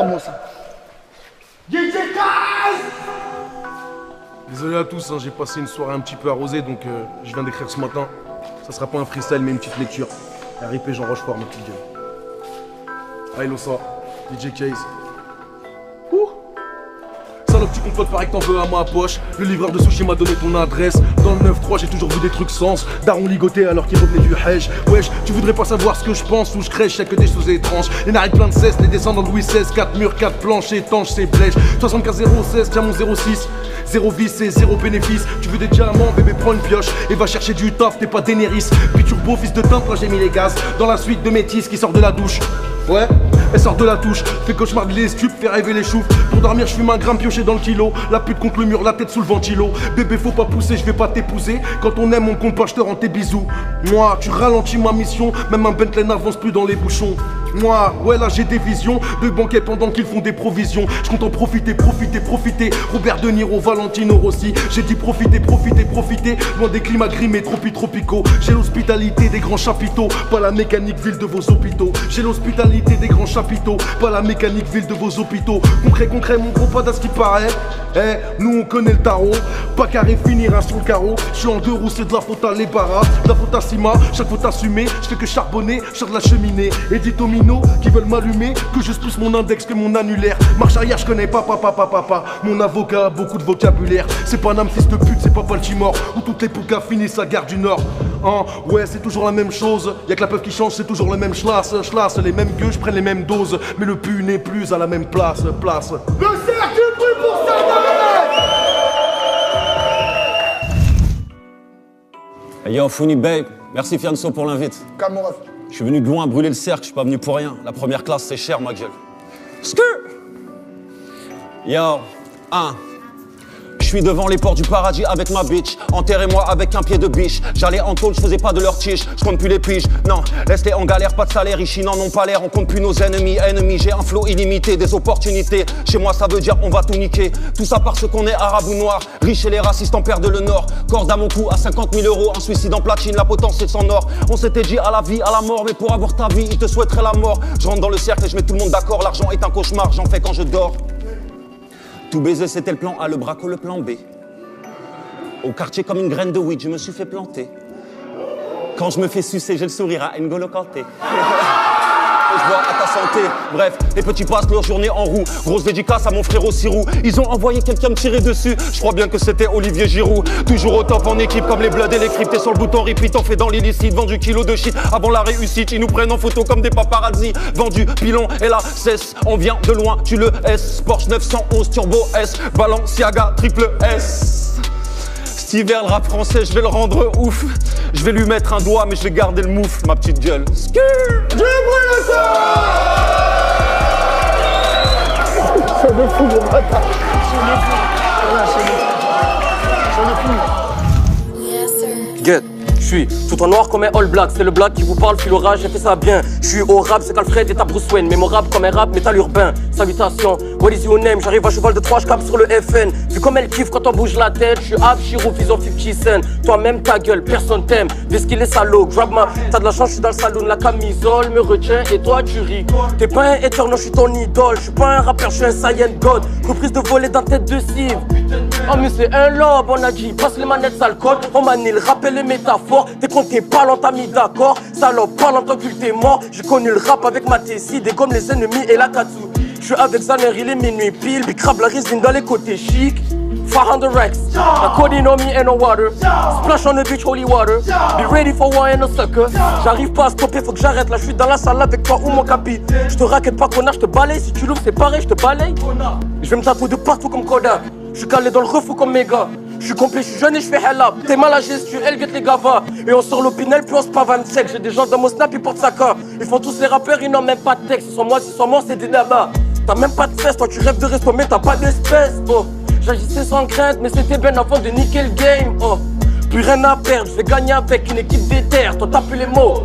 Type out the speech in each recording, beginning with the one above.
moi ça. Désolé à tous, hein, j'ai passé une soirée un petit peu arrosée, donc je viens d'écrire ce matin. Ça sera pas un freestyle, mais une petite lecture. RIP Jean Rochefort, ma petite gueule. Allez, Losa, DJ Case. Salope, tu complotes, pareil que t'en veux à ma poche. Le livreur de sushi m'a donné ton adresse. Dans le 9-3, j'ai toujours vu des trucs sens. Daron ligoté alors qu'il revenait du Hège. Wesh, tu voudrais pas savoir ce que je pense ou je crèche, c'est que des choses étranges. Les narines plein de cesse, les descendants de Louis XVI. 4 murs, 4 planches, étanches, c'est blèche. 75 016, tiens mon 06. Zéro vice et zéro bénéfice. Tu veux des diamants, bébé, prends une pioche et va chercher du taf, t'es pas Daenerys. Puis turbo, fils de teinte, là j'ai mis les gaz. Dans la suite de Métis qui sort de la douche. Ouais, elle sort de la touche, fait cauchemar les stupes, fait rêver les choux. Pour dormir, je fume un gramme pioché dans le kilo. La pute contre le mur, la tête sous le ventilo. Bébé, faut pas pousser, je vais pas t'épouser. Quand on aime, on compte pas, je te rends tes bisous. Moi, tu ralentis ma mission, même un Bentley n'avance plus dans les bouchons. Moi, ouais, là j'ai des visions de banquets pendant qu'ils font des provisions. Je compte en profiter, profiter, profiter. Robert De Niro, Valentino Rossi. J'ai dit profiter, profiter, profiter. Loin des climats grimés, tropicaux. J'ai l'hospitalité des grands chapiteaux, pas la mécanique ville de vos hôpitaux. J'ai l'hospitalité des grands chapiteaux, pas la mécanique ville de vos hôpitaux. Concret, mon gros pas d'à ce qui paraît. Eh, nous on connaît le tarot. Pas carré, finira sur le carreau. Je suis en deux roues, c'est de la faute à l'Ebara, de la faute à Sima, chaque faute assumée. Je fais que charbonner, je sors de la cheminée. Et dit aux minots qui veulent m'allumer que je plus mon index que mon annulaire. Marche arrière, je connais pas, papa. Mon avocat a beaucoup de vocabulaire. C'est pas un fils de pute, c'est pas Baltimore où toutes les poucas finissent à Gare du Nord. Hein, ouais, c'est toujours la même chose. Y'a que la peuple qui change, c'est toujours le même schlass. Les mêmes gueux, je prenne les mêmes doses. Mais le pu n'est plus à la même place. Le cercle du bruit pour ça. Yo, Founi Babe, merci Fianso pour l'invite. Calme mon ref. Je suis venu de loin brûler le cercle, je suis pas venu pour rien. La première classe, c'est cher, ma gueule. Yo, je suis devant les portes du paradis avec ma bitch. Enterrez-moi avec un pied de biche. J'allais en tôle, je faisais pas de leur tige. Je compte plus les piges, non, laisse-les en galère, pas de salaire. Ici n'en ont pas l'air, on compte plus nos ennemis. J'ai un flow illimité, des opportunités. Chez moi ça veut dire on va tout niquer. Tout ça parce qu'on est arabe ou noir. Riche et les racistes en perdent le nord. Corde à mon cou à 50 000 €. Un suicide en platine, la potence c'est sans or. On s'était dit à la vie, à la mort. Mais pour avoir ta vie, ils te souhaiteraient la mort. Je rentre dans le cercle et je mets tout le monde d'accord. L'argent est un cauchemar, j'en fais quand je dors. Tout baiser c'était le plan A, le braco le plan B. Au quartier comme une graine de weed, je me suis fait planter. Quand je me fais sucer, j'ai le sourire à N'Golo Kanté. Je bois à ta santé. Bref, les petits passent leur journée en roue. Grosse dédicace à mon frère au Sirou. Ils ont envoyé quelqu'un me tirer dessus. Je crois bien que c'était Olivier Giroud. Toujours au top en équipe comme les Bloods et les Crips. T'es sur le bouton repeat, on fait dans l'illicite. Vendu kilo de shit avant la réussite. Ils nous prennent en photo comme des paparazzi. Vendu pilon et la cesse. On vient de loin, tu le S. Porsche 911 Turbo S. Balenciaga triple S. Cet hiver, le rap français, je vais le rendre ouf. Je vais lui mettre un doigt, mais je vais garder le moufle, ma petite gueule. Je brûle le sang. C'est le fou, mon bâtard. C'est le fou. Get. Je suis tout en noir comme un All Black, c'est le black qui vous parle, fil l'orage, j'ai fait ça bien. Je suis au rap, c'est Alfred et ta Bruce Wayne, mais mon rap comme un rap métal urbain. Salutations, what is your name? J'arrive à cheval de 3, je capte sur le FN. Vu comme elle kiffe quand on bouge la tête, je suis Abshiro, Fison 50 Cent. Toi-même ta gueule, personne t'aime, vis qu'il est salaud, grab ma. T'as de la chance, je suis dans le salon, la camisole me retient et toi tu ris. T'es pas un hater, non, je suis ton idole, je suis pas un rappeur, je suis un Saiyan God. Reprise de voler dans tête de cible. Oh mais c'est un lobe, on a dit, passe les manettes sale code. On manie le rappel les métaphores. T'es con, t'es parlant, t'as mis d'accord. Salope, parlant tant que t'es mort. J'ai connu le rap avec ma tessie, des gommes, les ennemis et la katsu. J'suis avec Zaner, il est minuit pile. Big crab, la résine dans les côtés chic. 400 racks, a codeine on me and no water. Splash on the beach, holy water. Be ready for war and a sucker. J'arrive pas à stopper, faut que j'arrête. Là, j'suis dans la salle avec toi ou mon capi. J'te raquette pas, connard, j'te balaye. Si tu l'ouvres, c'est pareil, j'te balaye. J'vais me tatouer de partout comme Koda. J'suis calé dans le refou comme méga. J'suis complet, j'suis jeune et j'fais halab. T'es mal à gestuelle, get les gavas. Et on sort l'opinel, puis on se pavane sec. J'ai des gens dans mon snap, ils portent sa car. Ils font tous les rappeurs, ils n'ont même pas de texte. Ils sont moi, c'est des nabas. T'as même pas de fesses, toi tu rêves de resto, mais t'as pas d'espèce. Oh, j'agissais sans crainte, mais c'était bien avant de niquer le game. Oh, plus rien à perdre, je vais gagner avec une équipe déterre. Toi t'as plus les mots,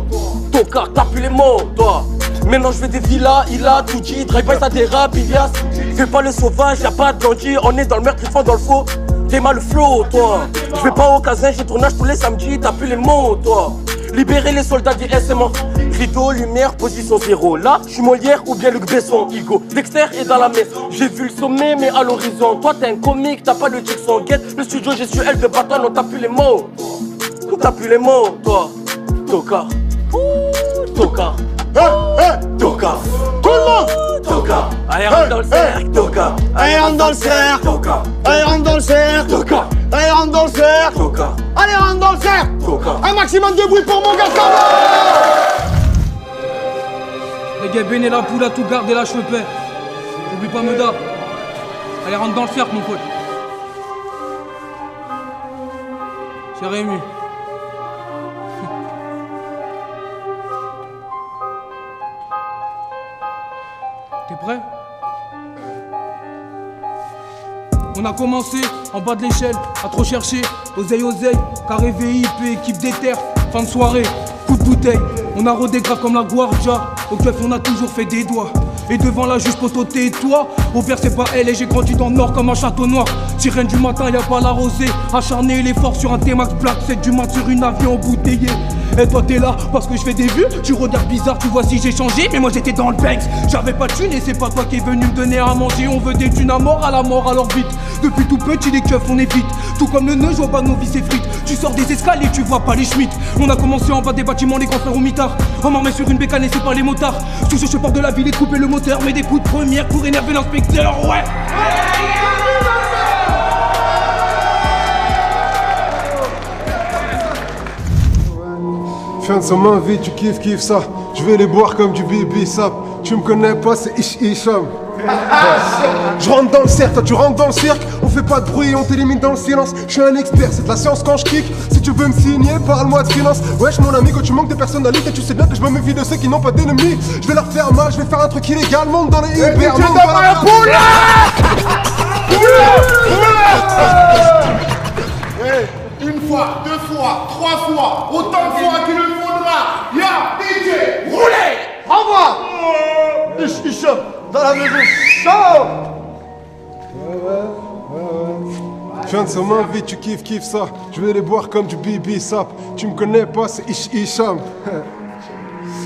tocard, t'as plus les mots, toi. Maintenant je fais des villas, il a tout dit, drive-by ça dérape, Ilias. Fais pas le sauvage, y'a pas de bandit, on est dans le meurtre, ils font dans le faux. T'es mal le flow, toi. Je vais pas au casin, j'ai tournage tous les samedis, t'as plus les mots, toi. Libérer les soldats d'IS et mort. Rideau, lumière, position 0. Là, je suis Molière ou bien Luc Besson. Igo, Dexter est dans la messe. J'ai vu le sommet, mais à l'horizon. Toi, t'es un comique, t'as pas le Jackson. Guette, le studio, j'ai su elle de bâton. On t'a plus les mots. On t'a plus les mots, toi. Toka. Toka. Toka. Tout le monde. Toka. Allez, rentre dans le cercle. Toka. Allez, rentre dans le cercle. Toka. Allez, rentre dans le cercle. Toka. Allez, rentre dans le cercle. Toka. Allez, rentre dans le cercle. Toka. Un maximum de bruit pour mon gars Samba. Les gars, Ben et la poule à tout garder la cheveux paix. N'oublie pas Meda. Allez, rentre dans le cercle, mon pote. C'est Rémi. T'es prêt? On a commencé en bas de l'échelle, à trop chercher. Oseille, carré VIP, équipe des terres, fin de soirée, coup de bouteille. On a rodé grave comme la Guardia. Au keuf, on a toujours fait des doigts. Et devant la juge, poteau, tais-toi. Au père, c'est pas elle, et j'ai grandi dans le nord comme un château noir. Sirène du matin, y'a pas la rosée. Acharné, l'effort sur un T-Max Black 7 du mat sur une avion embouteillé. Et toi t'es là parce que je fais des vues. Tu regardes bizarre, tu vois si j'ai changé. Mais moi j'étais dans le Banks. J'avais pas de thunes et c'est pas toi qui est venu me donner à manger. On veut des thunes à mort, alors vite. Depuis tout petit les keufs on évite. Tout comme le nœud, je vois pas nos vis et frites. Tu sors des escaliers, tu vois pas les schmitts. On a commencé en bas des bâtiments, les grands frères au mitard. On m'en remet sur une bécane et c'est pas les motards. Touche je pars de la ville et de couper le moteur. Mais des coups de première pour énerver l'inspecteur, ouais. Fin de semaine, vie, tu kiffes ça. Je vais les boire comme du bibi sap. Tu me connais pas, c'est Isham. Je rentre dans le cercle, toi tu rentres dans le cirque. On fait pas de bruit, on t'élimine dans le silence. Je suis un expert, c'est de la science quand je kick. Si tu veux me signer, parle-moi de finance. Wesh mon ami, quand tu manques de personnalité, tu sais bien que je me méfie de ceux qui n'ont pas d'ennemis. Je vais leur faire mal, je vais faire un truc illégal. Monte dans les Uber, monte dans la poule. Une fois, deux fois, trois fois, autant de fois qu'il le faudra. Ya, DJ, roulez. Au revoir. Hicham, dans la maison, chaud. Fin de semaine, vie, tu kiffes ça. Je vais les boire comme du bibi sap. Tu me connais pas, c'est Isham.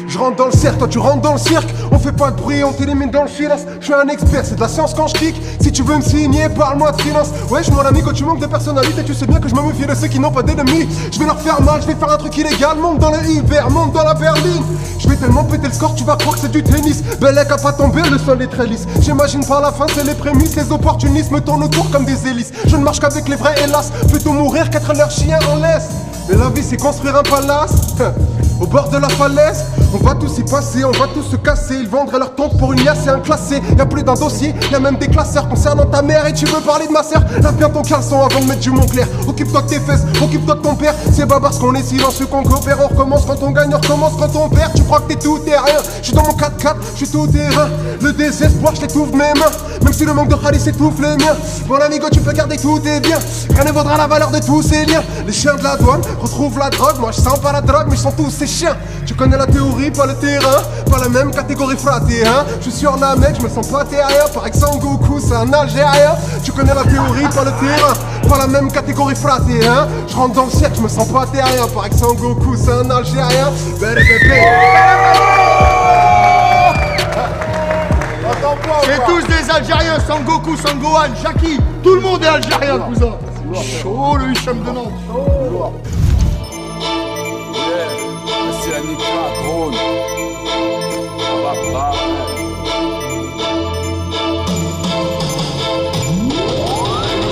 Je rentre dans le cercle, toi tu rentres dans le cirque. On fait pas de bruit, on t'élimine dans le silence. Je suis un expert, c'est de la science quand je kick. Si tu veux me signer, parle-moi de finance. Wesh mon ami, quand tu manques de personnalité, tu sais bien que je me méfie de ceux qui n'ont pas d'ennemis. Je vais leur faire mal, je vais faire un truc illégal. Monte dans le Uber, monte dans la berline. Je vais tellement péter le score, tu vas croire que c'est du tennis. Bellec a pas tombé, le sol est très lisse. J'imagine par la fin, c'est les prémices. Les opportunistes me tournent autour comme des hélices. Je ne marche qu'avec les vrais, hélas. Plutôt mourir qu'être leur chien en laisse. Mais la vie c'est construire un palace. Au bord de la falaise, on va tous y passer, on va tous se casser. Ils vendraient leur tonte pour une liasse et un classé. Y'a plus d'un dossier, y'a même des classeurs concernant ta mère. Et tu veux parler de ma sœur, lave bien ton caleçon avant de mettre du Montclair. Occupe-toi de tes fesses, occupe-toi de ton père. C'est pas parce qu'on est silencieux qu'on coopère. On recommence quand on gagne, on recommence quand on perd. Tu crois que t'es tout et rien, je suis dans mon 4x4, je suis tout terrain. Le désespoir, je t'étouffe mes mains. Même si le manque de khalis étouffe les miens. Mon amigo, tu peux garder tous tes biens. Rien ne vaudra la valeur de tous ces liens. Les chiens de la douane retrouvent la drogue. Moi je sens pas la drogue, mais je sens tous ces chiens. Tu connais la théorie, pas le terrain. Pas la même catégorie fraté, hein. Je suis sur la mec, je me sens pas terrien. Pareil que Sangoku, c'est un Algérien. Tu connais la théorie, pas le terrain. Pas la même catégorie fraté, hein. Je rentre dans le cercle, je me sens pas terrien. Pareil que Sangoku, c'est un Algérien. Belle bébé. C'est tous des Algériens, Sangoku, Sangohan, Jackie. Tout le monde est algérien, cousin. Chaud le Hicham de Nantes. C'est un éclat drone.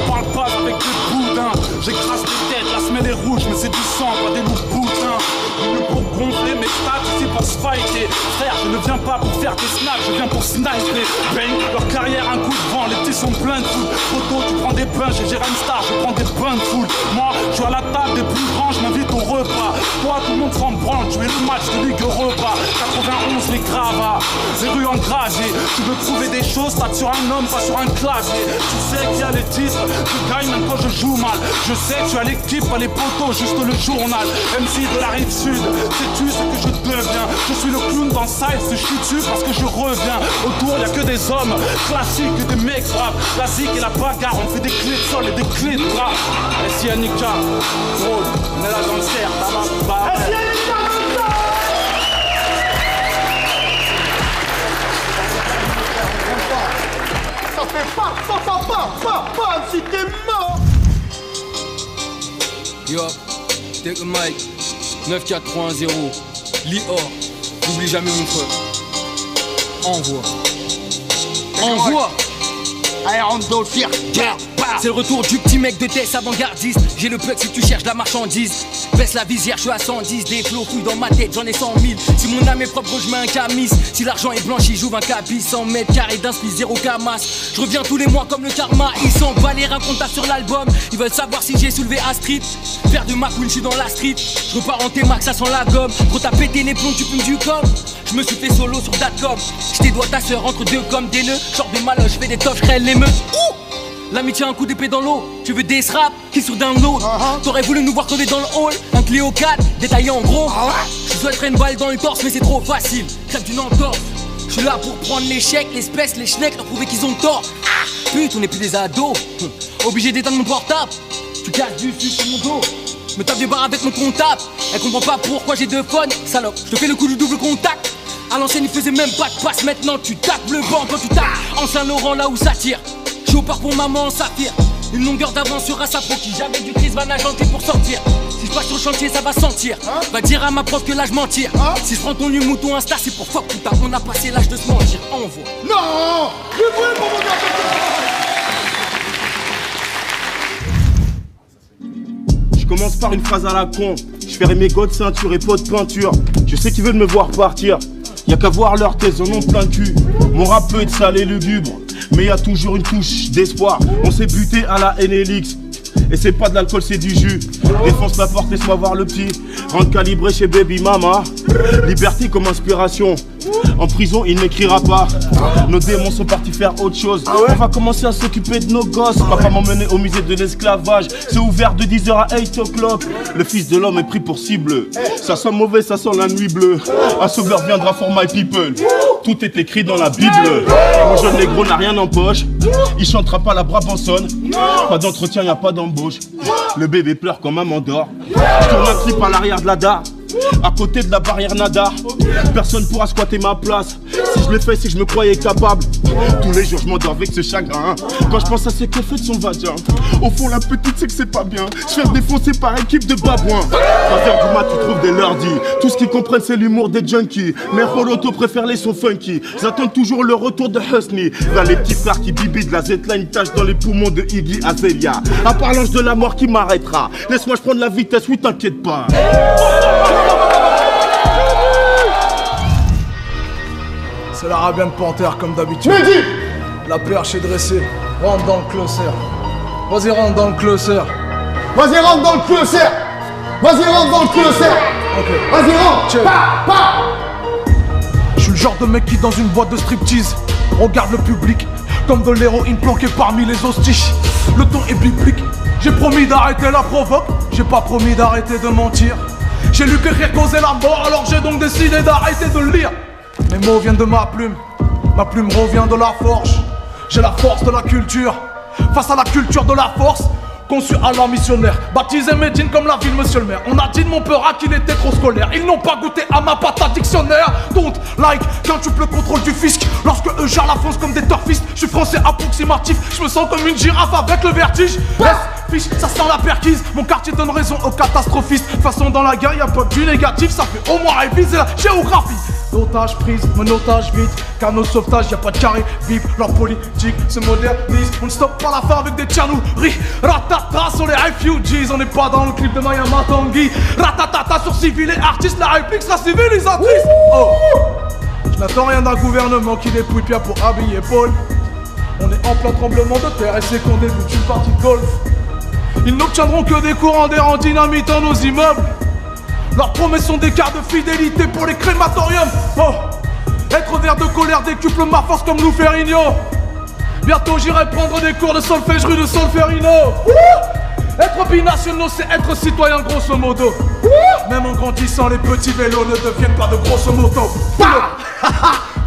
Parle pas avec des boudins. J'écrase des têtes, la semelle est rouge, mais c'est du sang, pas des loups boudins. Venu pour gonfler mes stats, ici pour se fighter. Frère, je ne viens pas pour faire des snaps, je viens pour sniper. Bang, leur carrière, un coup de vent, les petits sont pleins de foot. Photo, tu prends des bains, j'ai géré une star, je prends des bains de foot. Moi, je suis à la table des plus grands, je m'invite au repas. Toi, tout le monde s'en branle, tu es le match de Ligue Europa. 91, les gravats, les rues en gravier. Tu veux prouver des choses, tape sur un homme, pas sur un clavier. Tu sais qu'il y a les titres, tu gagnes même quand je joue mal. Je sais que tu as l'équipe, pas les poteaux, juste le journal. MC de la rive sud, sais-tu ce que je deviens? Je suis le clown dans Side, je suis dessus parce que je reviens. Autour y'a que des hommes classiques, que des mecs braves. La zik et la bagarre, on fait des clés de sol et des clés de bras. Et si Annika, drôle, on est là dans le cercle, là-bas. bam, si t'es mort. Yo, take a mic, 9410, Lior, n'oublie jamais mon frère. Envoie. Envoie. Allez, rentre dans le cirque. C'est le retour du petit mec de test avant-gardiste. J'ai le plug si tu cherches la marchandise. Baisse la visière, je suis à 110. Des flots fouillent dans ma tête, j'en ai 100 000. Si mon âme est propre, je mets un camis. Si l'argent est blanchi, j'ouvre un cabis. 100 mètres carrés d'inspi, 0 camas. Je reviens tous les mois comme le karma. Ils s'en bat les reins qu'on tape sur l'album. Ils veulent savoir si j'ai soulevé à street. Faire de ma queen, je suis dans la street. Je repars en T-Max, ça sent la gomme. Gros t'as pété les plombs, tu fumes du com. Je me suis fait solo sur Datcom. Je dois ta sœur entre deux comme des nœuds. Genre de maloche, je fais des toffes, je crée l'émeute. L'amitié a un coup d'épée dans l'eau. Tu veux des rap qui sur download. T'aurais voulu nous voir tomber dans le hall. Un Clio 4 détaillé en gros. Je souhaiterais une balle dans le torse mais c'est trop facile. Crève d'une entorse. Je suis là pour prendre l'échec, l'espèce, les schnecks, leur prouver qu'ils ont tort. Putain, on n'est plus des ados. Obligé d'éteindre mon portable. Tu casses du sucre sur mon dos. Me tape des barres avec mon comptable. Elle comprend pas pourquoi j'ai deux phones. Salope, je te fais le coup du double contact. À l'ancienne il faisait même pas de passe. Maintenant tu tapes le banc quand tu tapes en Saint-Laurent là où ça tire. Je suis au parc pour maman en saphir. Une longueur d'avance sur un sapro qui j'avais du Chris Van Agenté pour sortir. Si je passe sur le chantier ça va sentir. Va dire à ma prof que là je mentir. Si je prends ton humour ou ton Insta c'est pour fuck putain. On a passé l'âge de se mentir. Envoie. Non, je voulais pour mon gars. Je commence par une phrase à la con. Je ferai mes godes ceinture et pot de peinture. Je sais qu'ils veulent me voir partir. Y'a qu'à voir leur thèse, en ont plein le cul. Mon rap peut être sale et lugubre, mais y'a toujours une touche d'espoir. On s'est buté à la NLX. Et c'est pas de l'alcool, c'est du jus. Défonce la porte, laisse-moi voir le petit. Rentre calibré chez Baby Mama. Liberté comme inspiration. En prison, il n'écrira pas. Nos démons sont partis faire autre chose. On va commencer à s'occuper de nos gosses. Papa m'a emmené au musée de l'esclavage. C'est ouvert de 10h à 8 o'clock. Le fils de l'homme est pris pour cible. Ça sent mauvais, ça sent la nuit bleue. Un sauveur viendra for my people. Tout est écrit dans la Bible. Mon jeune négro n'a rien en poche. Il chantera pas la Brabançonne. Pas d'entretien, y a pas d'embauche. Le bébé pleure quand maman dort. Je tourne un clip à l'arrière de la dare. À côté de la barrière Nadar. Personne pourra squatter ma place. Si je l'ai fait, c'est que je me croyais capable. Tous les jours je m'endors avec ce chagrin. Quand je pense à ce qu'elle fait de son vagin. Au fond la petite c'est que c'est pas bien. Se faire défoncer par équipe de babouins. 3h du mat tu trouves des lundis. Tout ce qu'ils comprennent c'est l'humour des junkies. Mais Roloto préfère les sons funky. J'attends toujours le retour de Husney. Dans les petits frères qui bibident la Z-Line tache dans les poumons de Iggy Azalea. À part l'ange de la mort qui m'arrêtera. Laisse-moi je prendre la vitesse, oui t'inquiète pas. C'est l'Arabian Panther comme d'habitude. Mehdi. La perche est dressée. Rentre dans le closer. Vas-y, rentre dans le closer. Vas-y, rentre dans le closer. Vas-y, rentre dans le closer. Ok. Vas-y, rentre. Check. Je suis le genre de mec qui dans une boîte de striptease regarde le public comme de l'héroïne planquée parmi les hostiches. Le ton est biblique. J'ai promis d'arrêter la provoque. J'ai pas promis d'arrêter de mentir. J'ai lu qu'écrire causait la mort, alors j'ai donc décidé d'arrêter de lire. Mes mots viennent de ma plume revient de la forge. J'ai la force de la culture, face à la culture de la force. Conçu à la missionnaire, baptisé Médine comme la ville monsieur le maire. On a dit de mon peur qu'il était trop scolaire. Ils n'ont pas goûté à ma pâte à dictionnaire. Don't like quand tu peux le contrôle du fisc. Lorsque eux gèrent la France comme des turfistes. Je suis français approximatif, je me sens comme une girafe avec le vertige. Fiche, ça sent la perquise. Mon quartier donne raison aux catastrophistes. De toute façon dans la guerre y'a pas du négatif. Ça fait au moins réviser la géographie. Otage prise, mon otage vite. Canot sauvetage, y'a pas de carré. Vive leur politique se modernise. On ne stoppe pas la fin avec des tchanouris. Ratata sur les refugees. On n'est pas dans le clip de Maya Matangi. Ratatata sur civil et artistes. La réplique sera civilisatrice. Oh, je n'attends rien d'un gouvernement qui dépouille Pierre pour habiller Paul. On est en plein tremblement de terre et c'est qu'on débute une partie de golf. Ils n'obtiendront que des courants d'air en dynamitant nos immeubles. Leurs promesses sont des cartes de fidélité pour les crématoriums. Oh, être vert de colère décuple ma force comme Lou Ferrigno. Bientôt j'irai prendre des cours de solfège rue de Solferino. Être binationaux c'est être citoyen grosso modo. Même en grandissant les petits vélos ne deviennent pas de grosses motos.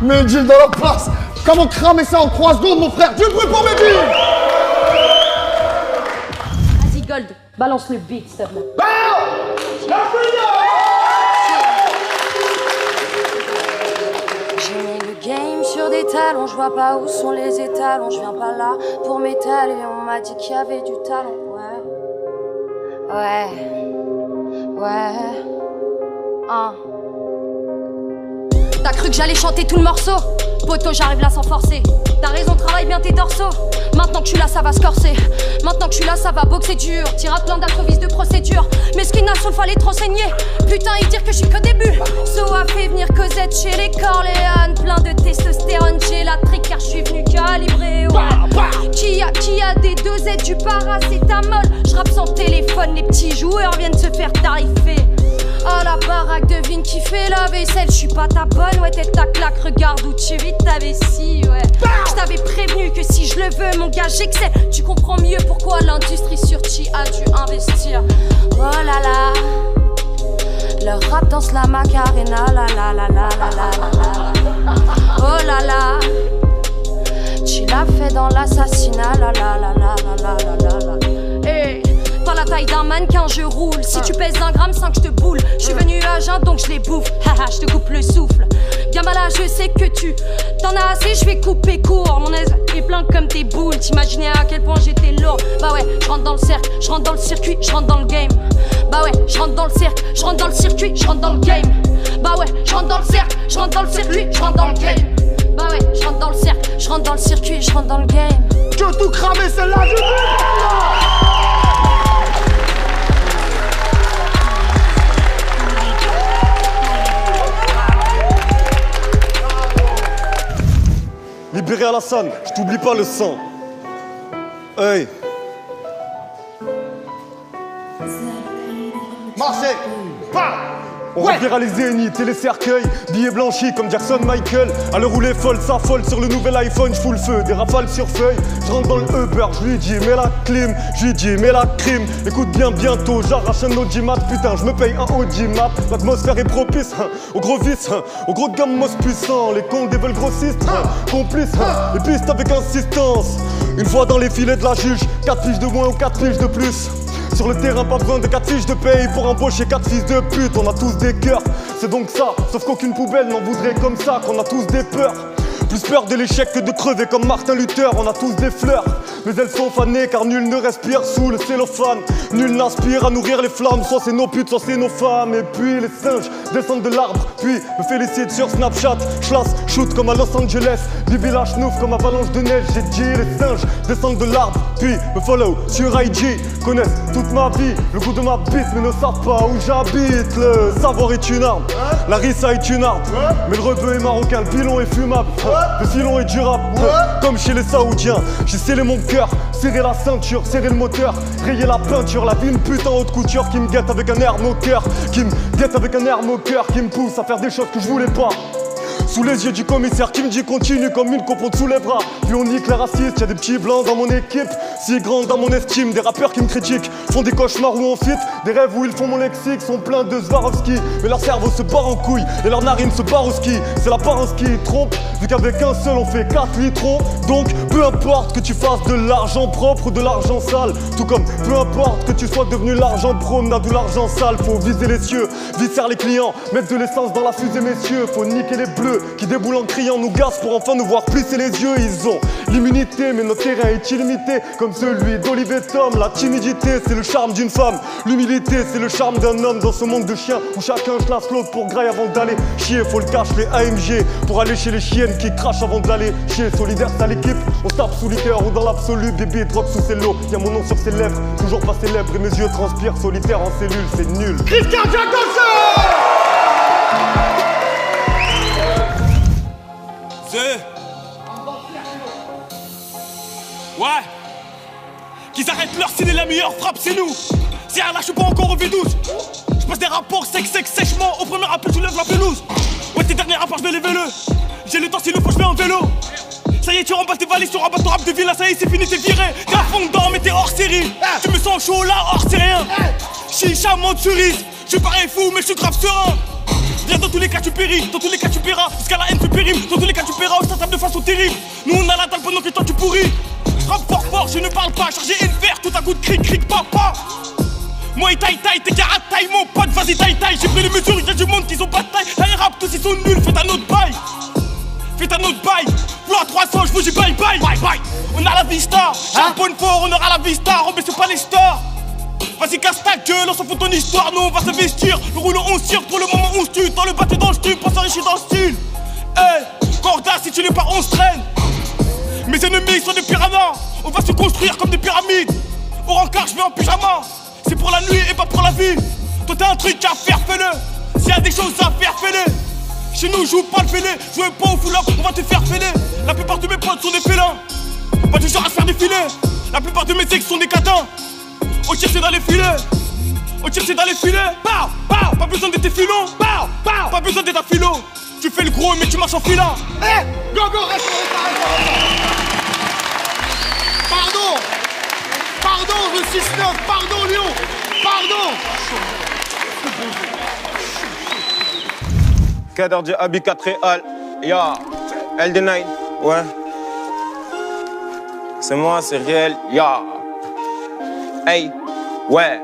Mehdi dans la place. Comment cramer ça en 3 secondes mon frère? Du bruit pour Mehdi. Vas-y Gold, balance le beat s'il te plaît. Je mets le game sur des tables. talons, je vois pas où sont les étalons. Je viens pas là pour m'étaler, on m'a dit qu'il y avait du talent. T'as cru que j'allais chanter tout le morceau? Poto, j'arrive là sans forcer. T'as raison, travaille bien tes dorsaux. Maintenant que je suis là, ça va se corser. Maintenant que je suis là, ça va boxer dur. Tira plein d'attrovices de procédure. Mais ce qu'il n'a sur fallait te renseigner. Putain, ils dire que je suis que début. So a fait venir Cosette chez les Corléanes. Plein de testostérone, j'ai la trique car je suis venu calibrer. Qui a des dosettes, du paracétamol. Je rappe sans téléphone, les petits joueurs viennent se faire tarifer. Oh la baraque devine qui fait la vaisselle. J'suis pas ta bonne, ouais tête ta claque. Regarde où tu vis ta vessie, ouais. J't'avais prévenu que si je le veux mon gars j'excelle. Tu comprends mieux pourquoi l'industrie sur Chi a dû investir. Oh là là, le rap danse la macarena. La la la la la la la. Oh là là, tu l'as fait dans l'assassinat. La la la la la la la la. Hey, pas la taille d'un mannequin, je roule. Si tu pèses 1 gramme, 5 je te boule. Je suis venu à jeun donc je les bouffe. Haha, je te coupe le souffle. Gamin là, je sais que tu t'en as assez, je vais couper court. Mon aise est plein comme tes boules. T'imaginais à quel point j'étais lourd. Bah ouais, je rentre dans le cercle, je rentre dans le circuit, je rentre dans le game. Bah ouais, je rentre dans le cercle, je rentre dans le circuit, je rentre dans le game. Bah ouais, je rentre dans le cercle, je rentre dans le circuit, je rentre dans le game. Bah ouais, je rentre dans le cercle, je rentre dans le circuit, je rentre dans le game. Que tout cramer celle-là, je veux. Libéré Alassane, je t'oublie pas le sang. Hey. Marseille, pas. On remplira les zéniths et les cercueils, billets blanchis comme Jackson Michael. À l'heure où les folles s'affolent sur le nouvel iPhone, je fous le feu, des rafales sur feuille. Je rentre dans le Uber, je lui dis mets la clim, je lui dis mets la crime. Écoute bien bientôt, j'arrache un Audimat, putain je me paye un Audimat. L'atmosphère est propice au gros vice, au gros de gamme mosse puissant. Les cons des vols grossistes, complices, les pistes avec insistance. Une fois dans les filets de la juge, 4 fiches de moins ou 4 fiches de plus. Sur le terrain, pas besoin de 4 fiches de paye pour embaucher 4 fils de pute. On a tous des cœurs, c'est donc ça. Sauf qu'aucune poubelle n'en voudrait comme ça, qu'on a tous des peurs. Plus peur de l'échec que de crever comme Martin Luther. On a tous des fleurs, mais elles sont fanées car nul ne respire sous le cellophane. Nul n'aspire à nourrir les flammes, soit c'est nos putes, soit c'est nos femmes. Et puis les singes descendent de l'arbre, puis me félicitent sur Snapchat. J'lasse, shoot comme à Los Angeles, du village snouf comme avalanche de neige. J'ai dit les singes descendent de l'arbre, puis me follow sur IG. Connaissent toute ma vie, le goût de ma bite, mais ne savent pas où j'habite. Le savoir est une arme, la rissa est une arme, mais le rebeu est marocain, le pilon est fumable. Le filon est durable, comme chez les Saoudiens. J'ai scellé mon cœur, serré la ceinture, serré le moteur, rayé la peinture. La vie une putain haute couture qui me guette avec un air moqueur, qui me guette avec un air moqueur, qui me pousse à faire des choses que je voulais pas. Sous les yeux du commissaire qui me dit continue comme une copote sous les bras. Puis on nique les racistes, y'a des petits blancs dans mon équipe, si grands dans mon estime. Des rappeurs qui me critiquent, font des cauchemars où on fit. Des rêves où ils font mon lexique, sont pleins de Swarovski. Mais leur cerveau se barre en couille et leurs narines se barrent au ski. C'est l'apparence qui trompe, vu qu'avec un seul on fait 4 litrons. Donc peu importe que tu fasses de l'argent propre ou de l'argent sale. Tout comme peu importe que tu sois devenu l'argent promenade ou l'argent sale. Faut viser les cieux, visser les clients, mettre de l'essence dans la fusée messieurs. Faut niquer les bleus qui déboulent en criant nous gaz pour enfin nous voir plisser les yeux. Ils ont l'immunité mais notre terrain est illimité, comme celui d'Olivier Tom. La timidité c'est le charme d'une femme, l'humilité c'est le charme d'un homme. Dans ce monde de chiens où chacun classe l'autre pour graille avant d'aller chier. Faut le cache les AMG pour aller chez les chiennes qui crachent avant d'aller chier. Solidaire c'est à l'équipe, on tape sous liqueur ou dans l'absolu. Bébé drogue sous ses lots, y'a mon nom sur ses lèvres, toujours pas célèbre et mes yeux transpirent. Solitaire en cellule c'est nul. Christian Jacobson. Ouais. Qu'ils arrêtent leur ciné, la meilleure frappe c'est nous. Si là je suis pas encore au V12. Je passe des rapports sèchement. Au premier appel je lève la pelouse. Ouais tes derniers rapports je vais les vélo. J'ai le temps s'il le faut je vais en vélo. Ça y est tu remballes tes valises, tu rabats ton rap de villa. Ça y est c'est fini t'es viré. T'es à fond dedans mais t'es hors série. Tu me sens chaud là hors c'est rien. Chicha monte cerise. Je suis pareil fou mais je suis grave serein. Viens dans tous les cas tu péris, dans tous les cas tu paieras. Jusqu'à la haine tu périmes, dans tous les cas tu paieras. Au stade de façon terrible. Nous on a la dalle pendant que toi tu pourris. Frappe fort, je ne parle pas, chargé une verre, tout à coup de cric, papa. Moi il taille, t'es carats taille, mon pote, vas-y taille. J'ai pris les mesures, y'a du monde qui ont pas de taille. Là ils rap, tous ils sont nuls, faites un autre bail. Faites un autre bail, plot Charbonne fort, on aura la vista, rebaisse pas les stars. Vas-y casse ta gueule, on s'en fout de ton histoire, nous on va se vestir. Le rouleau on tire, pour le moment on se tue. Dans le bateau dans le style, pour s'enrichir dans le style. Corda, si tu n'es pas on se traîne. Mes ennemis sont des piranhas. On va se construire comme des pyramides. Au rencard, je vais en pyjama. C'est pour la nuit et pas pour la vie. Toi t'as un truc à faire, fais-le. S'il y a des choses à faire, fais-les. Chez nous, joue pas le fêlé. Jouez pas au full-up, on va te faire fêler. La plupart de mes potes sont des félins. Pas du genre à se faire défiler. La plupart de mes ex sont des cadins. Au tir c'est dans les filets. Au tir c'est dans les filets. Pow, pow. Pas besoin d'être filon. Pow, pow. Pas besoin d'être un philo. Tu fais le gros mais tu marches en filant. Go, reste. Pardon, le 6-9, pardon Lyon, pardon. Kader du Abi 4 Real, ya, LD9, ouais. C'est moi, c'est réel, ya. Hey, ouais.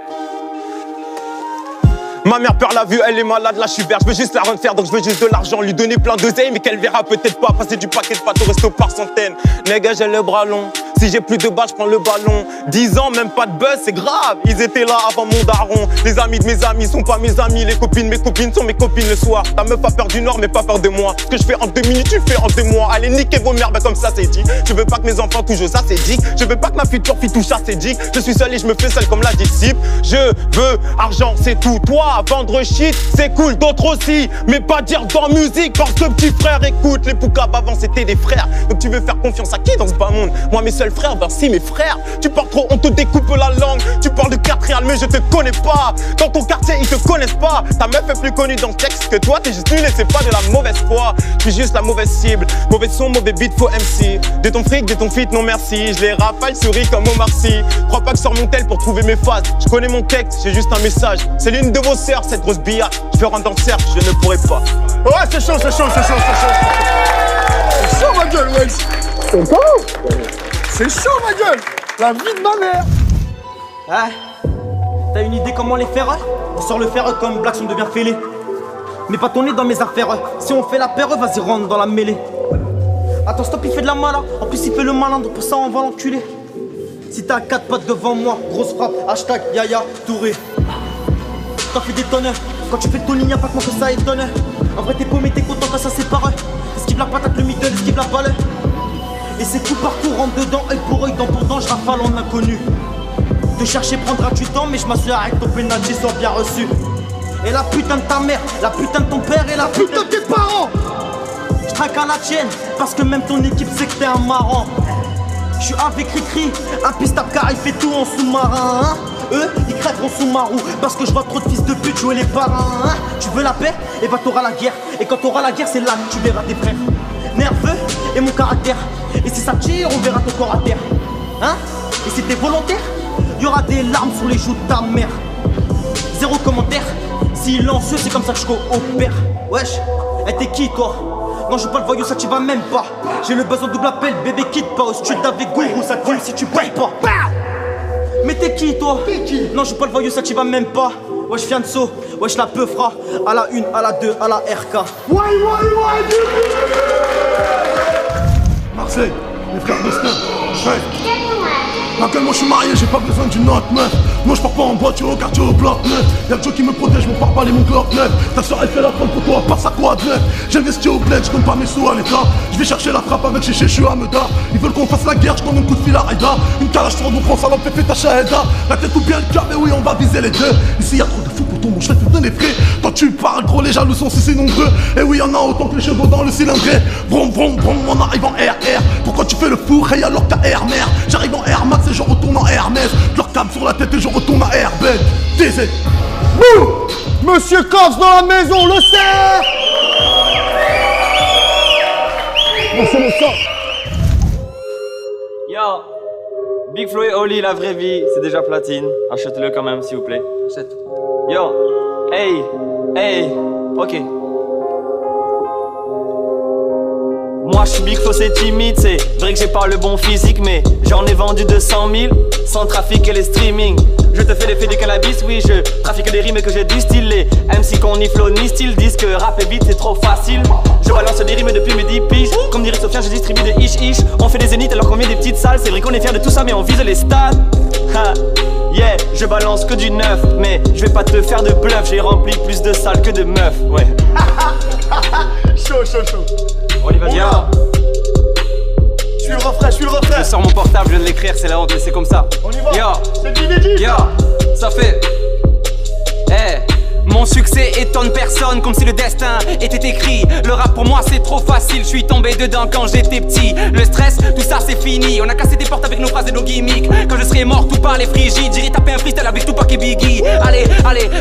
Ma mère perd la vue, elle est malade, là je suis vert, je veux juste la rendre faire, donc je veux juste de l'argent, lui donner plein d'oseille, mais qu'elle verra peut-être pas passer du paquet de pâtes au resto par centaines. Nègre, j'ai le bras long, si j'ai plus de balles, je prends le ballon. 10 ans, même pas de buzz, c'est grave, ils étaient là avant mon daron. Les amis de mes amis sont pas mes amis, les copines, mes copines sont mes copines le soir. Ta meuf a peur du Nord, mais pas peur de moi. Ce que je fais en 2 minutes, tu fais en 2 mois. Allez, niquez vos mères, comme ça c'est dit. Je veux pas que mes enfants touchent ça, c'est dit. Je veux pas que ma future fille touche ça, c'est dit. Je suis seul et je me fais seul comme la disciple. Je veux argent, c'est tout. Toi, vendre shit, c'est cool, d'autres aussi. Mais pas dire dans musique, parce que petit frère, écoute, les Poucab avant c'était des frères. Donc tu veux faire confiance à qui dans ce bas monde? Moi, mes seuls frères, ben si, mes frères. Tu parles trop, on te découpe la langue. Tu parles de 4 réals, mais je te connais pas. Dans ton quartier, ils te connaissent pas. Ta meuf est plus connue dans le texte que toi. T'es juste nul et c'est pas de la mauvaise foi. Je suis juste la mauvaise cible. Mauvais son, mauvais beat, faux MC. De ton fric, de ton feat, non merci. Je les rafale, souris comme Omar Sy. Crois pas que sur mon tel pour trouver mes phases. Je connais mon texte, j'ai juste un message. C'est l'une de vos sœurs, cette grosse billard. Je vais rentrer dans le cercle, je ne pourrai pas. Ouais, c'est chaud. C'est chaud, ma gueule, ouais. C'est chaud. C'est chaud, ma gueule. La vie de ma mère. Ah, t'as une idée comment les faire? On sort le fer comme Blacks, on devient fêlé. Mais pas ton nez dans mes affaires. Si on fait la paire, vas-y rentre dans la mêlée. Attends, stop, il fait de la mala. En plus, il fait le malin, donc pour ça, on va l'enculer. Si t'as 4 potes devant moi, grosse frappe, hashtag Yaya Touré. T'en fais des tonnes. Quand tu fais ton ligne, y'a pas que moi que ça étonne. En vrai, t'es paumé, t'es content quand ça sépare. Esquive la patate, le middle, esquive la balle. Et c'est coup par coup, rentre dedans, œil pour œil, dent pour dent, je rafale en inconnu. Te chercher prendra du temps, mais je m'assure avec ton penalty soit bien reçu. Et la putain de ta mère, la putain de ton père et la putain de tes parents. Je traque à la tienne, parce que même ton équipe sait que t'es un marrant. Je suis avec Ricri, un pistable car il fait tout en sous-marin, hein. Eux, ils crèveront sous ma roue, parce que je vois trop de fils de pute jouer les parrains, hein. Tu veux la paix, et bah t'auras la guerre. Et quand t'auras la guerre, c'est là que tu verras tes frères. Nerveux et mon caractère. Et si ça tire, on verra ton corps à terre. Hein? Et si t'es volontaire, y'aura des larmes sur les joues de ta mère. Zéro commentaire, silencieux, c'est comme ça que je coopère. Wesh, et t'es qui toi? Non, je joue pas le voyou, ça t'y va même pas. J'ai le besoin de double appel, bébé quitte pas. Au stud avec gourou, ça tue si tu payes pas. Mais t'es qui toi? Non, je joue pas le voyou, ça t'y va même pas. Wesh, Fianso, wesh, la peufra. À la 1, à la 2, à la RK. Marseille, les frères de Snap. Hey. Moi je suis marié, j'ai pas besoin d'une autre meuf. Moi je pars pas en voiture au quartier au bloc neuf. Y'a que Dieu qui me protège, mon pare-balai, mon Glock neuf. Ta soeur elle fait la prendre pour toi, passe à quoi de neuf. J'ai investi au bled, je compte pas mes sous à l'état. Je vais chercher la frappe avec Chéché, je suis à Meda. Ils veulent qu'on fasse la guerre, je donne un coup de fil à Aïda. Une calage sur mon front, ça fait ta Shaheda. La tête ou bien le cœur, mais oui on va viser les deux. Ici y'a trop de fous pour ton je vais te donner frais. Quand tu parles gros, les jaloux sont si c'est nombreux. Et oui y'en a autant que les chevaux dans le cylindré. Vroom vroom vroom, on arrive en RR. Pourquoi tu fais le fou, hey alors que t'as Air mère. J'arrive en Air Max et je retourne en Hermès. Je leur tape sur la tête et je retourne à Airbed. DZ. Bouh. Monsieur Cox dans la maison, le sert. Bon c'est le sang. Yo, Big Flo et Oli, la vraie vie, c'est déjà platine. Achetez-le quand même s'il vous plaît. Achète. Yo, hey, ok. Moi je suis big faux c'est timide, c'est vrai que j'ai pas le bon physique, mais j'en ai vendu 200 000 sans trafic et les streaming. Je te fais l'effet du cannabis, oui je trafique des rimes que j'ai distillées. MC qu'on ni flow ni style, disent que rap et beat c'est trop facile. Je balance des rimes depuis mes 10 piges. Comme dirait Sofiane, je distribue des ish. On fait des zéniths alors qu'on vient des petites salles. C'est vrai qu'on est fiers de tout ça mais on vise les stades. Ha. Yeah, je balance que du neuf, mais je vais pas te faire de bluff. J'ai rempli plus de salles que de meufs, ouais. Chaud. On y va bien. Je suis le refrain. Je sors mon portable, je viens de l'écrire, c'est la honte, mais c'est comme ça. On y va. Yo. C'est inédit. Yo, ça fait. Mon succès étonne personne, comme si le destin était écrit. Le rap pour moi c'est trop facile, je suis tombé dedans quand j'étais petit. Le stress, tout ça c'est fini. On a cassé des portes avec nos phrases et nos gimmicks. Quand je serai mort, tout par les frigides, j'irai taper un freestyle avec Tupac et Biggie. Allez,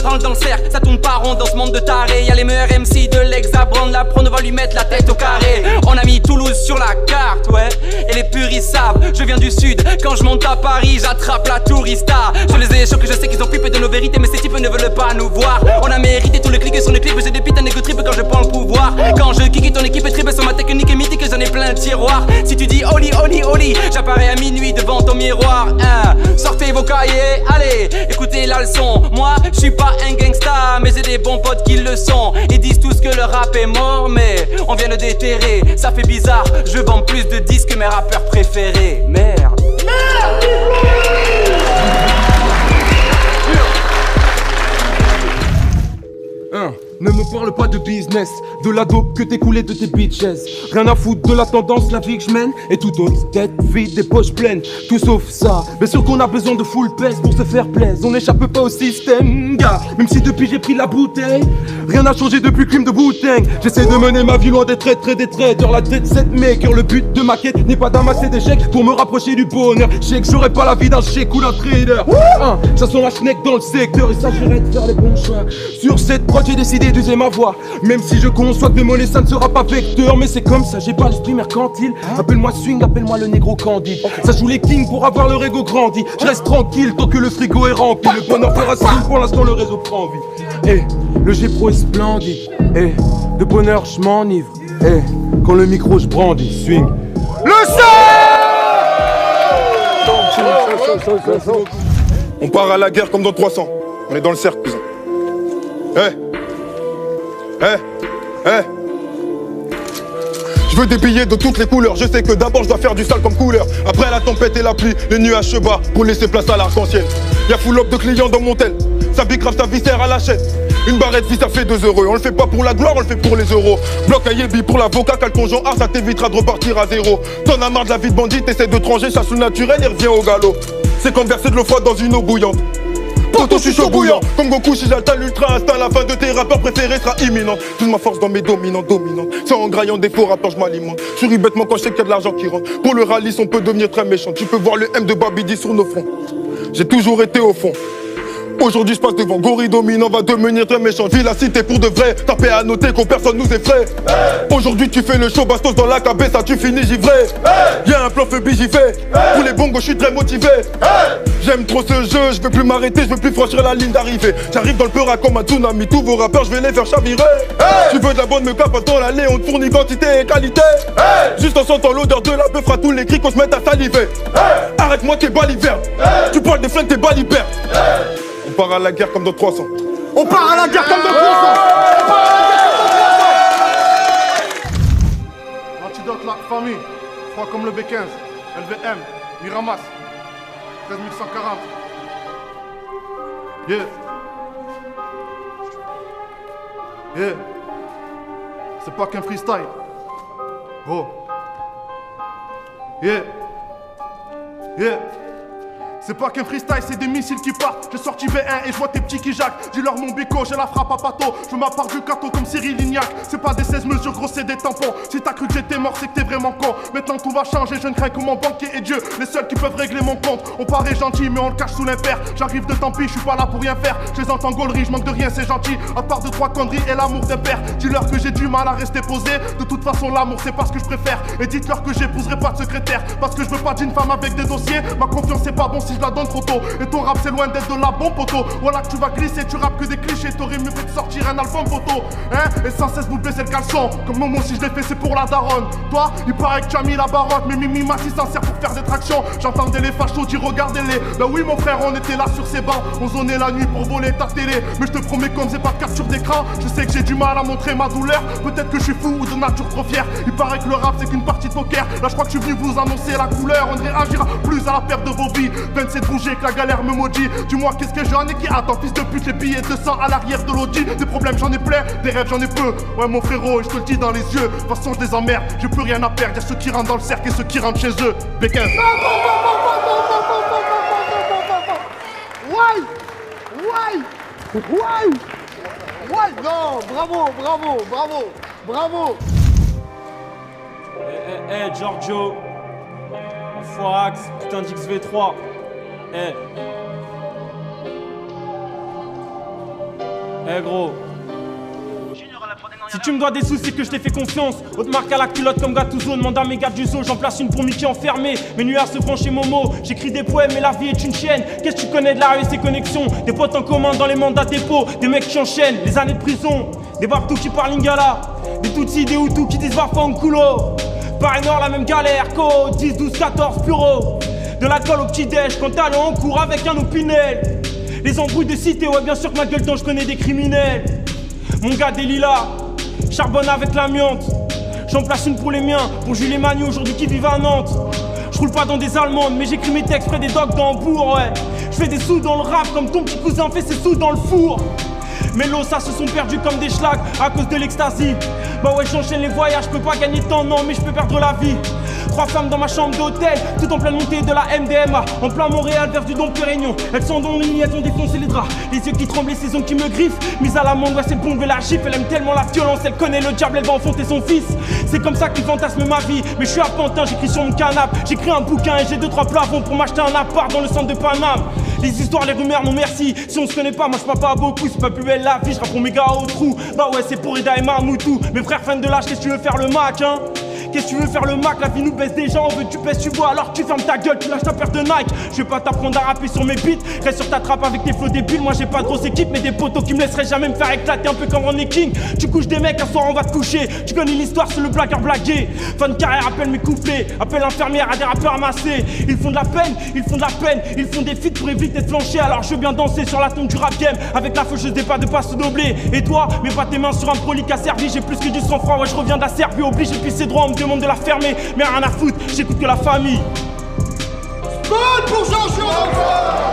rentre dans le cercle, ça tourne pas rond dans ce monde de tarés. Y'a les meilleurs MC de l'Hexabrand, la prône va lui mettre la tête au carré. On a mis Toulouse sur la carte, ouais. Et les puristes savent, je viens du sud. Quand je monte à Paris, j'attrape la tourista. Je les ai choqués, je sais qu'ils ont pipé de nos vérités, mais ces types ne veulent pas nous voir. On a mérité tous les clics sur les clips, j'ai des putains d'égo trip quand je prends le pouvoir. Quand je kick ton équipe est triple sur ma technique est mythique, j'en ai plein de tiroirs. Si tu dis Oli, j'apparais à minuit devant ton miroir. Sortez vos cahiers, allez, écoutez la leçon. Moi, je suis pas un gangsta, mais j'ai des bons potes qui le sont. Ils disent tous que le rap est mort, mais on vient le déterrer. Ça fait bizarre, je vends plus de disques que mes rappeurs préférés. Merde. Ne me parle pas de business, de la dope que t'es coulé de tes bitches. Rien à foutre de la tendance, la vie que je mène est tout autre. Tête vide, des poches pleines, tout sauf ça. Bien sûr qu'on a besoin de full pèse pour se faire plaisir. On n'échappe pas au système, gars. Même si depuis j'ai pris la bouteille, rien n'a changé depuis crime de Wu-Tang. J'essaie de mener ma vie loin des traîtres et des traiteurs. La tête cette maker, le but de ma quête n'est pas d'amasser des chèques pour me rapprocher du bonheur. Je sais que j'aurais pas la vie d'un chèque ou d'un trader. Ça sent la schneck dans le secteur et s'agirait de faire les bons choix. Sur cette prod j'ai décidé d'user ma voix. Même si je conçois que de monnaie ça ne sera pas vecteur, mais c'est comme ça, j'ai pas l'esprit mercantile. Appelle-moi swing, appelle-moi le négro candide. Ça joue les kings pour avoir leur ego grandi. Je reste tranquille tant que le frigo est rempli. Le bonheur fera signe, pour l'instant le réseau prend vie. Le G-Pro est splendide. De bonheur je m'enivre. Quand le micro je brandis, swing. Le sang. On part à la guerre comme dans 300. On est dans le cercle, cousin. Je veux des billets de toutes les couleurs. Je sais que d'abord je dois faire du sale comme couleur. Après la tempête et la pluie, les nuages se battent pour laisser place à l'arc-en-ciel. Y'a full up de clients dans mon tel. Ça bicrave sa viscère à la chaîne. Une barrette vie ça fait 2 euros. On le fait pas pour la gloire, on le fait pour les euros. Bloc à Yébi pour l'avocat, cale ton genre art, ça t'évitera de repartir à zéro. T'en as marre de la vie de bandit, t'essaies de tranger, chasse le naturel et reviens au galop. C'est comme verser de l'eau froide dans une eau bouillante. Poto, je suis chaud bouillant. Comme Goku, si j'atteins l'ultra instinct, la fin de tes rappeurs préférés sera imminente. Toute ma force dans mes dominantes. C'est en graillant des faux rappeurs, je m'alimente. Je ris bêtement quand je sais qu'il y a de l'argent qui rentre. Pour le rallye, on peut devenir très méchant. Tu peux voir le M de Babidi sur nos fronts. J'ai toujours été au fond. Aujourd'hui je passe devant, gorille dominant va devenir très méchant. Vis la cité pour de vrai, tapez à noter qu'on personne nous effraie. Aujourd'hui tu fais le show, bastos dans la cabeza, tu finis givré. Y'a un plan phobie, j'y vais. Pour les bongos je suis très motivé. J'aime trop ce jeu, je veux plus m'arrêter, je veux plus franchir la ligne d'arrivée. J'arrive dans le peur comme un tsunami, tous vos rappeurs je vais les faire chavirer. Tu veux de la bonne me cape dans l'allée, on te fournit quantité et qualité. Juste en sentant l'odeur de la bœuf, fera tous les cris qu'on se mette à saliver. Arrête-moi t'es baliverne, tu parles des flingues t'es balibert. On part à la guerre comme dans 300. On part à la guerre comme dans 300. L'antidote, la famille. Froid comme le B15. LVM. Miramas. 13140. Yeah. C'est pas qu'un freestyle. Gros. Yeah. C'est pas qu'un freestyle, c'est des missiles qui partent. J'ai sorti V1 et je vois tes petits qui jacquent. Dis-leur mon bico, j'ai la frappe à pato. Je ma part du cato comme Cyril Lignac. C'est pas des 16 mesures, gros, c'est des tampons. Si t'as cru que j'étais mort, c'est que t'es vraiment con. Maintenant tout va changer, je ne crains que mon banquier et Dieu. Les seuls qui peuvent régler mon compte. On paraît gentil, mais on le cache sous l'impair. J'arrive de tant pis, je suis pas là pour rien faire. Je les entends gaulerie, je manque de rien, c'est gentil. À part de 3 conneries et l'amour d'un père. Dis-leur que j'ai du mal à rester posé. De toute façon, l'amour, c'est pas ce que je préfère. Et dites-leur que j'épouserai pas de secrétaire. Parce que je veux pas d'une femme avec des dossiers. Ma confiance, c'est pas bon si si je la donne trop tôt. Et ton rap c'est loin d'être de la bombe poteau. Voilà que tu vas glisser, tu rappes que des clichés. T'aurais mieux fait de sortir un album photo, hein. Et sans cesse vous baisser le caleçon. Comme Momo si je l'ai fait c'est pour la daronne. Toi, il paraît que tu as mis la barotte. Mais Mimi Massi s'en sert pour faire des tractions. J'entendais les fachos dire regardez-les. Là oui mon frère on était là sur ces bancs. On zonait la nuit pour voler ta télé. Mais je te promets comme j'ai pas de capture d'écran. Je sais que j'ai du mal à montrer ma douleur. Peut-être que je suis fou ou de nature trop fier. Il paraît que le rap c'est qu'une partie de poker. Là je crois que je suis venu vous annoncer la couleur. On réagira plus à la perte de vos vies. 27 bougies que la galère me maudit. Dis-moi qu'est-ce que j'en ai qui attend. Fils de pute les billets de sang à l'arrière de l'audi. Des problèmes j'en ai plein, des rêves j'en ai peu. Ouais mon frérot et je te le dis dans les yeux. De toute façon je les emmerde, j'ai plus rien à perdre. Y'a ceux qui rentrent dans le cercle et ceux qui rentrent chez eux. Béquin. Ouais, non, bravo. Eh, Giorgio. Forax, putain d'XV3. Gros. Si tu me dois des sous, c'est que je t'ai fait confiance. Haute marque à la culotte comme Gattuso. Demande à mes gars du zoo, j'en place une pour Mickey enfermé. Mes nuages se font chez Momo. J'écris des poèmes et la vie est une chienne. Qu'est-ce que tu connais de la rue et ses connexions? Des potes en commun dans les mandats dépôt. Des mecs qui enchaînent, les années de prison. Des Babtou qui parlent lingala. Des Tutsis, des Hutus qui disent Varfa en coulo. Paris Nord, la même galère qu'au 10, 12, 14 bureaux. De l'alcool au petit-déj quand t'allais en cours avec un opinel. Les embrouilles de cité, ouais bien sûr que ma gueule dont je connais des criminels. Mon gars des lilas, charbonne avec l'amiante. J'en place une pour les miens, pour Jules et Manu aujourd'hui qui vivent à Nantes. Je roule pas dans des allemandes, mais j'écris mes textes près des dogs dans Hambourg, ouais. Je fais des sous dans le rap comme ton petit cousin fait ses sous dans le four. Mes lots ça se sont perdus comme des schlags à cause de l'extasie. Bah ouais j'enchaîne les voyages, je peux pas gagner de temps non mais je peux perdre la vie. 3 femmes dans ma chambre d'hôtel, tout en pleine montée de la MDMA. En plein Montréal vers du Dom Pérignon. Elles sont dans le lit, elles ont défoncé les draps. Les yeux qui tremblent, les saisons qui me griffent. Mise à l'amende, ouais c'est le bon de la gifle. Elle aime tellement la violence, elle connaît le diable, elle va enfanter son fils. C'est comme ça qu'il fantasme ma vie. Mais je suis à Pantin, j'écris sur mon canapé. J'écris un bouquin et j'ai 2-3 plafonds pour m'acheter un appart dans le centre de Paname. Les histoires, les rumeurs, non merci. Si on se connaît pas, moi je parle pas beaucoup. C'est pas plus belle la vie, je rappe pour mes gars au trou. Bah ouais c'est pour Ida et Marmoutou. Mes frères fans de l'âge, qu'est-ce que tu veux faire le Mac hein? Qu'est-ce que tu veux faire le Mac? La vie nous baisse déjà, on veut que tu pèses, tu vois. Alors tu fermes ta gueule, tu lâches ta paire de Nike. Je vais pas t'apprendre à rapper sur mes beats. Reste sur ta trappe avec tes flots débiles. Moi j'ai pas de grosse équipe, mais des potos qui me laisseraient jamais me faire éclater. Un peu comme Ronnie King. Tu couches des mecs, un soir on va te coucher. Tu connais l'histoire, c'est le blagueur blagué. Fin de carrière, appelle mes couplets. Appelle l'infirmière à des rappeurs amassés. Ils font de la peine, ils font de la peine. Ils font des feats pour éviter de flancher. Alors je veux bien danser sur la tombe du rap game. Avec la faucheuse des pas de passe doblé. Et toi, mets pas tes mains sur un prolique asservi. J'ai plus que du sang-froid, ouais je reviens de la Serbie. Oblige et puis ses droits, on me demande de la fermer. Mais rien à foutre, j'écoute que la famille. Spot pour Jean-Jean.